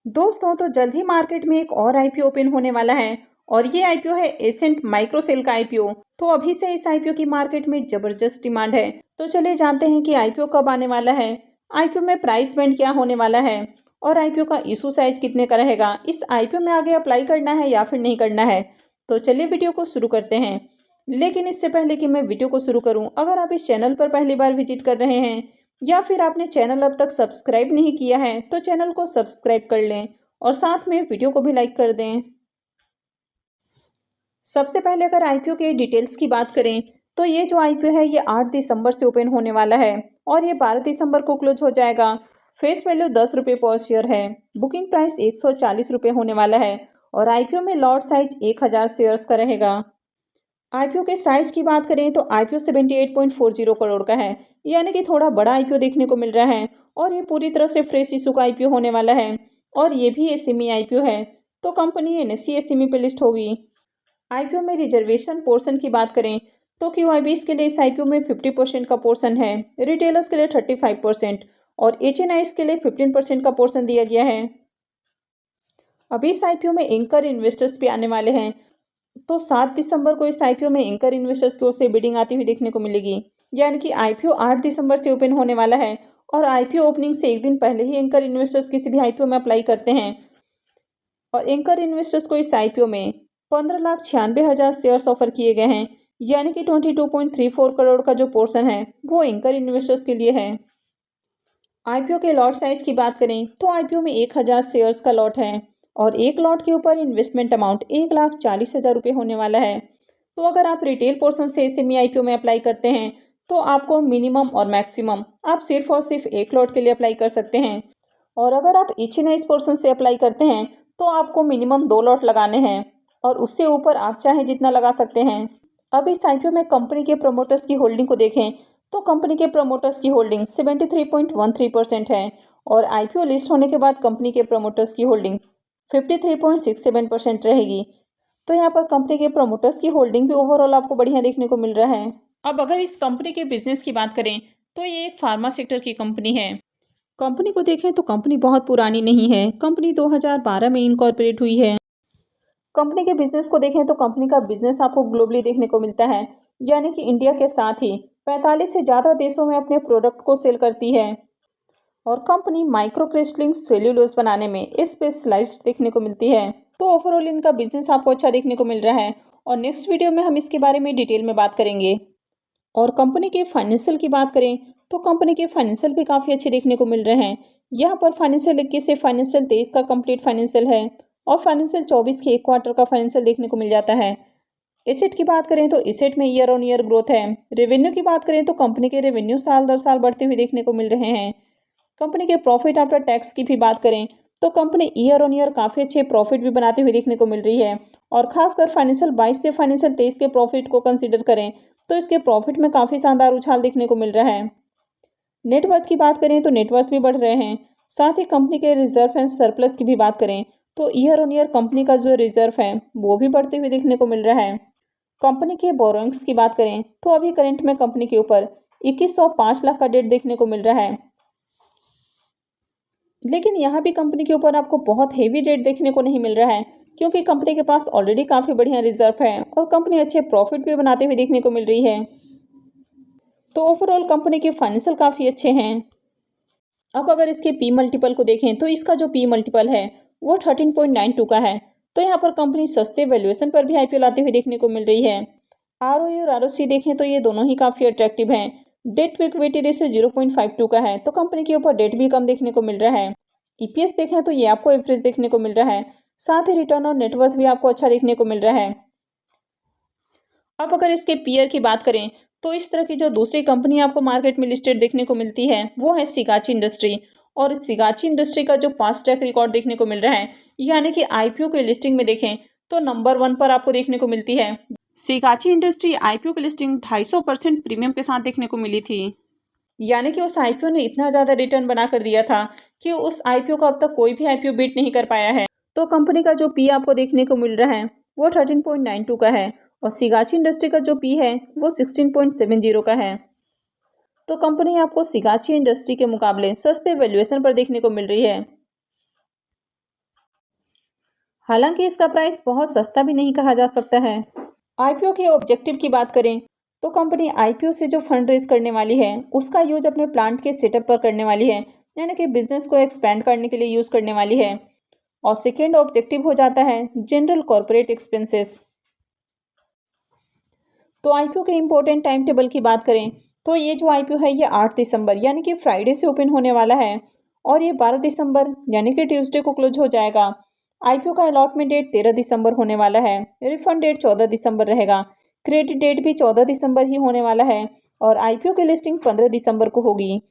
दोस्तों तो जल्द ही मार्केट में एक और आईपीओ ओपन होने वाला है और ये आईपीओ है एसेंट माइक्रोसेल का आईपीओ। तो अभी से इस आईपीओ की मार्केट में जबरदस्त डिमांड है। तो चलिए जानते हैं कि आईपीओ कब आने वाला है, आईपीओ में प्राइस बैंड क्या होने वाला है और आईपीओ का इशू साइज कितने का रहेगा, इस आईपीओ में आगे अप्लाई करना है या फिर नहीं करना है। तो चलिए वीडियो को शुरू करते हैं। लेकिन इससे पहले कि मैं वीडियो को शुरू करूं, अगर आप इस चैनल पर पहली बार विजिट कर रहे हैं या फिर आपने चैनल अब तक सब्सक्राइब नहीं किया है तो चैनल को सब्सक्राइब कर लें और साथ में वीडियो को भी लाइक कर दें। सबसे पहले अगर आईपीओ के डिटेल्स की बात करें तो ये जो आईपीओ है ये 8 दिसंबर से ओपन होने वाला है और ये 12 दिसंबर को क्लोज हो जाएगा। फेस वैल्यू 10 रुपये पर शेयर है। बुकिंग प्राइस 140 रुपये होने वाला है और आईपीओ में लॉट साइज 1000 शेयर्स का रहेगा। आईपीओ के साइज की बात करें तो आईपीओ 78.40 करोड़ का है, यानी कि थोड़ा बड़ा आईपीओ देखने को मिल रहा है और ये पूरी तरह से फ्रेश इशू का आईपीओ होने वाला है और ये भी एसएमई आईपीओ है। तो कंपनी एनएसई एसएमई पे लिस्ट होगी। आईपीओ में रिजर्वेशन पोर्शन की बात करें तो क्यूआईबीज के लिए इस आईपीओ में 50% का पोर्शन है, रिटेलर्स के लिए 35% और एचएनआईज के लिए 15% का पोर्शन दिया गया है। अभी इस आईपीओ में एंकर इन्वेस्टर्स भी आने वाले हैं। तो 7 दिसंबर को इस आईपीओ में एंकर इन्वेस्टर्स की ओर से बिडिंग आती हुई देखने को मिलेगी, यानी कि आईपीओ 8 दिसंबर से ओपन होने वाला है और आईपीओ ओपनिंग से एक दिन पहले ही एंकर इन्वेस्टर्स किसी भी आईपीओ में अप्लाई करते हैं और एंकर इन्वेस्टर्स को इस आईपीओ में 15,96,000 शेयर्स ऑफर किए गए हैं, यानी कि 22.34 करोड़ का जो पोर्शन है वो एंकर इन्वेस्टर्स के लिए है। आईपीओ के लॉट साइज की बात करें तो आईपीओ में 1000 शेयर्स का लॉट है और एक लॉट के ऊपर इन्वेस्टमेंट अमाउंट 1,40,000 रुपये होने वाला है। तो अगर आप रिटेल पोर्शन से एसएमई आईपीओ में अप्लाई करते हैं तो आपको मिनिमम और मैक्सिमम आप सिर्फ और सिर्फ एक लॉट के लिए अप्लाई कर सकते हैं और अगर आप एचएनआईज पोर्शन से अप्लाई करते हैं तो आपको मिनिमम 2 लॉट लगाने हैं और उससे ऊपर आप चाहें जितना लगा सकते हैं। अब इस आईपीओ में कंपनी के प्रमोटर्स की होल्डिंग को देखें तो कंपनी के प्रमोटर्स की होल्डिंग 73.13% है और आईपीओ लिस्ट होने के बाद कंपनी के प्रमोटर्स की होल्डिंग 53.67% रहेगी। तो यहाँ पर कंपनी के प्रमोटर्स की होल्डिंग भी ओवरऑल आपको बढ़िया देखने को मिल रहा है। अब अगर इस कंपनी के बिजनेस की बात करें तो ये एक फार्मा सेक्टर की कंपनी है। कंपनी को देखें तो कंपनी बहुत पुरानी नहीं है, कंपनी 2012 में इनकॉर्पोरेट हुई है। कंपनी के बिजनेस को देखें तो कंपनी का बिजनेस आपको ग्लोबली देखने को मिलता है, यानी कि इंडिया के साथ ही 45 से ज़्यादा देशों में अपने प्रोडक्ट को सेल करती है और कंपनी माइक्रो क्रिस्टलिंग सेल्यूलोज बनाने में स्पेशलाइज्ड देखने को मिलती है। तो ओवरऑल इनका बिजनेस आपको अच्छा देखने को मिल रहा है और नेक्स्ट वीडियो में हम इसके बारे में डिटेल में बात करेंगे। और कंपनी के फाइनेंशियल की बात करें तो कंपनी के फाइनेंशियल भी काफ़ी अच्छे देखने को मिल रहे हैं। यहाँ पर फाइनेंशियल 21 से फाइनेंशियल 23 का कंप्लीट फाइनेंशियल है और फाइनेंशियल 24 के एक क्वार्टर का फाइनेंशियल देखने को मिल जाता है। एसेट की बात करें तो एसेट में ईयर ऑन ईयर ग्रोथ है। रेवेन्यू की बात करें तो कंपनी के रेवेन्यू साल दर साल बढ़ते हुए देखने को मिल रहे हैं। कंपनी के प्रॉफिट आफ्टर टैक्स की भी बात करें तो कंपनी ईयर ऑन ईयर काफ़ी अच्छे प्रॉफिट भी बनाते हुए देखने को मिल रही है और खासकर फाइनेंशियल 22 से फाइनेंशियल 23 के प्रॉफिट को कंसीडर करें तो इसके प्रॉफिट में काफ़ी शानदार उछाल देखने को मिल रहा है। नेटवर्थ की बात करें तो नेटवर्थ भी बढ़ रहे हैं। साथ ही कंपनी के रिजर्व एंड सरप्लस की भी बात करें तो ईयर ऑन ईयर कंपनी का जो रिजर्व है वो भी बढ़ते हुए देखने को मिल रहा है। कंपनी के बोरोइंग्स की बात करें तो अभी करंट में कंपनी के ऊपर 2105 लाख का डेट देखने को मिल रहा है, लेकिन यहाँ भी कंपनी के ऊपर आपको बहुत हेवी डेट देखने को नहीं मिल रहा है क्योंकि कंपनी के पास ऑलरेडी काफ़ी बढ़िया रिजर्व है और कंपनी अच्छे प्रॉफिट भी बनाते हुए देखने को मिल रही है। तो ओवरऑल कंपनी के फाइनेंशियल काफ़ी अच्छे हैं। अब अगर इसके पी मल्टीपल को देखें तो इसका जो पी मल्टीपल है वो 13.92 का है। तो यहाँ पर कंपनी सस्ते वैल्यूएशन पर भी आईपीओ लाते हुए देखने को मिल रही है। आरओई और आरओसी देखें तो ये दोनों ही काफ़ी अट्रैक्टिव हैं। डेट टू इक्विटी रेशियो 0.52 का है, तो कंपनी के ऊपर डेट भी कम देखने को मिल रहा है। ईपीएस देखें तो ये आपको एवरेज देखने को मिल रहा है। साथ ही रिटर्न और नेटवर्थ भी आपको अच्छा देखने को मिल रहा है। अब अगर इसके पीयर की बात करें तो इस तरह की जो दूसरी कंपनी आपको मार्केट में लिस्टेड देखने को मिलती है वो है सिगाची इंडस्ट्री और सिगाची इंडस्ट्री का जो पास्ट ट्रैक रिकॉर्ड देखने को मिल रहा है, यानी कि आईपीओ के लिस्टिंग में देखें तो नंबर 1 पर आपको देखने को मिलती है। सिगाची इंडस्ट्री आईपीओ की लिस्टिंग 250% प्रीमियम के साथ देखने को मिली थी, यानी कि उस आईपीओ ने इतना ज़्यादा रिटर्न बना कर दिया था कि उस आईपीओ को अब तक कोई भी आईपीओ बीट नहीं कर पाया है। तो कंपनी का जो पी आपको देखने को मिल रहा है वो 13.92 का है और सिगाची इंडस्ट्री का जो पी है वो 16.70 का है। तो कंपनी आपको सिगाची इंडस्ट्री के मुकाबले सस्ते वैल्यूएशन पर देखने को मिल रही है। हालांकि इसका प्राइस बहुत सस्ता भी नहीं कहा जा सकता है। आईपीओ के ऑब्जेक्टिव की बात करें तो कंपनी आईपीओ से जो फंड रेज करने वाली है उसका यूज अपने प्लांट के सेटअप पर करने वाली है, यानी कि बिजनेस को एक्सपेंड करने के लिए यूज करने वाली है। और सेकेंड ऑब्जेक्टिव हो जाता है जनरल कॉर्पोरेट एक्सपेंसेस। तो आईपीओ के इम्पोर्टेंट टाइम टेबल की बात करें तो ये जो आईपीओ है ये 8 दिसंबर यानी कि फ्राइडे से ओपन होने वाला है और ये 12 दिसंबर यानी कि ट्यूसडे को क्लोज हो जाएगा। आईपीओ का अलॉटमेंट डेट 13 दिसंबर होने वाला है। रिफंड डेट 14 दिसंबर रहेगा। क्रेडिट डेट भी 14 दिसंबर ही होने वाला है और आईपीओ की लिस्टिंग 15 दिसंबर को होगी।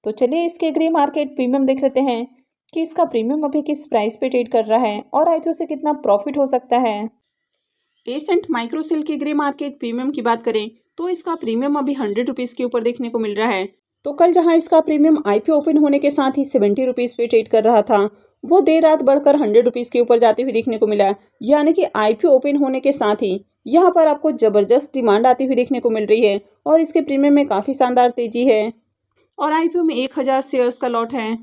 तो चलिए इसके ग्रे मार्केट प्रीमियम देख लेते हैं कि इसका प्रीमियम अभी किस प्राइस पे ट्रेड कर रहा है और आईपीओ से कितना प्रॉफिट हो सकता है। एसेंट माइक्रोसेल के ग्रे मार्केट प्रीमियम की बात करें तो इसका प्रीमियम अभी 100 रुपीज़ के ऊपर देखने को मिल रहा है। तो कल जहां इसका प्रीमियम आईपीओ ओपन होने के साथ ही 70 रुपीज़ पे ट्रेड कर रहा था, वो देर रात बढ़कर 100 रुपीज़ के ऊपर जाते हुए देखने को मिला। यानी कि आईपीओ ओपन होने के साथ ही यहाँ पर आपको ज़बरदस्त डिमांड आती हुई देखने को मिल रही है और इसके प्रीमियम में काफ़ी शानदार तेजी है। और आईपीओ में 1000 शेयर्स का लॉट है।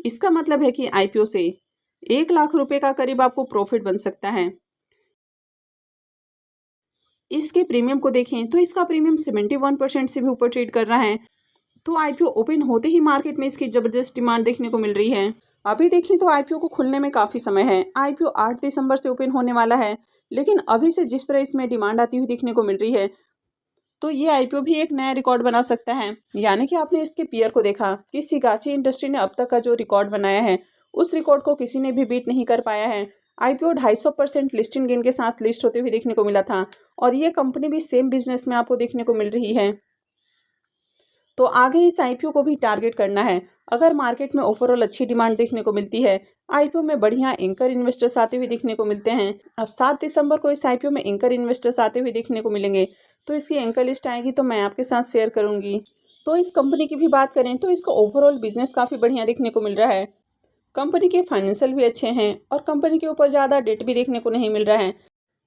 इसका मतलब है कि आईपीओ से 1 लाख रुपए का करीब आपको प्रॉफिट बन सकता है। इसके प्रीमियम को देखें तो इसका प्रीमियम 71% से भी ऊपर ट्रेड कर रहा है। तो आईपीओ ओपन होते ही मार्केट में इसकी जबरदस्त डिमांड देखने को मिल रही है। अभी देखें तो आईपीओ को खुलने में काफ़ी समय है। आईपीओ 8 दिसंबर से ओपन होने वाला है, लेकिन अभी से जिस तरह इसमें डिमांड आती हुई देखने को मिल रही है तो ये आईपीओ भी एक नया रिकॉर्ड बना सकता है। यानी कि आपने इसके पीयर को देखा कि सिगाची इंडस्ट्री ने अब तक का जो रिकॉर्ड बनाया है उस रिकॉर्ड को किसी ने भी बीट नहीं कर पाया है। आईपीओ 250% लिस्टिंग गेन के साथ लिस्ट होते हुए देखने को मिला था और ये कंपनी भी सेम बिजनेस में आपको देखने को मिल रही है। तो आगे इस आईपीओ को भी टारगेट करना है। अगर मार्केट में ओवरऑल अच्छी डिमांड देखने को मिलती है, आईपीओ में बढ़िया एंकर इन्वेस्टर्स आते हुए देखने को मिलते हैं। अब 7 दिसंबर को इस आईपीओ में एंकर इन्वेस्टर्स आते हुए देखने को मिलेंगे, तो इसकी एंकर लिस्ट आएगी तो मैं आपके साथ शेयर करूंगी। तो इस कंपनी की भी बात करें तो इसका ओवरऑल बिजनेस काफ़ी बढ़िया देखने को मिल रहा है। कंपनी के फाइनेंशियल भी अच्छे हैं और कंपनी के ऊपर ज़्यादा डेट भी देखने को नहीं मिल रहा है।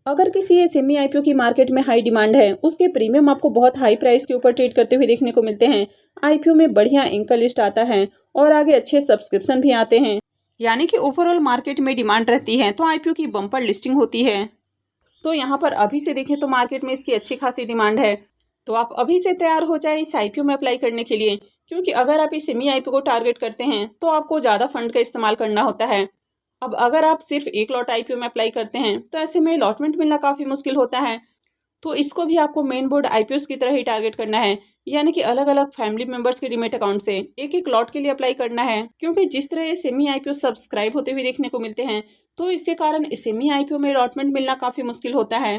अगर किसी एसएमई आईपीओ की मार्केट में हाई डिमांड है, उसके प्रीमियम आपको बहुत हाई प्राइस के ऊपर ट्रेड करते हुए देखने को मिलते हैं। आईपीओ में बढ़िया एंकर लिस्ट आता है और आगे अच्छे सब्सक्रिप्शन भी आते हैं, यानी कि ओवरऑल मार्केट में डिमांड रहती है तो आईपीओ की बम्पर लिस्टिंग होती है। तो यहाँ पर अभी से देखें तो मार्केट में इसकी अच्छी खासी डिमांड है। तो आप अभी से तैयार हो जाए इस आईपीओ में अप्लाई करने के लिए, क्योंकि अगर आप इस सेमी आईपीओ को टारगेट करते हैं तो आपको ज़्यादा फंड का इस्तेमाल करना होता है। अब अगर आप सिर्फ एक लॉट आईपीओ में अप्लाई करते हैं तो ऐसे में अलॉटमेंट मिलना काफ़ी मुश्किल होता है। तो इसको भी आपको मेन बोर्ड आईपीओस की तरह ही टारगेट करना है, यानी कि अलग अलग फैमिली मेंबर्स के डीमैट अकाउंट से एक एक लॉट के लिए अप्लाई करना है। क्योंकि जिस तरह ये सेमी आईपीओ सब्सक्राइब होते हुए देखने को मिलते हैं तो इसके कारण सेमी आईपीओ में अलॉटमेंट मिलना काफ़ी मुश्किल होता है।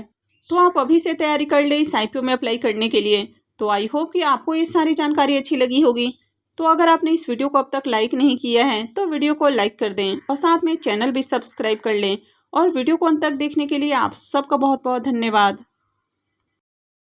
तो आप अभी से तैयारी कर ले इस आईपीओ में अप्लाई करने के लिए। तो आई होप कि आपको ये सारी जानकारी अच्छी लगी होगी। तो अगर आपने इस वीडियो को अब तक लाइक नहीं किया है तो वीडियो को लाइक कर दें और साथ में चैनल भी सब्सक्राइब कर लें। और वीडियो को अंत तक देखने के लिए आप सबका बहुत बहुत धन्यवाद।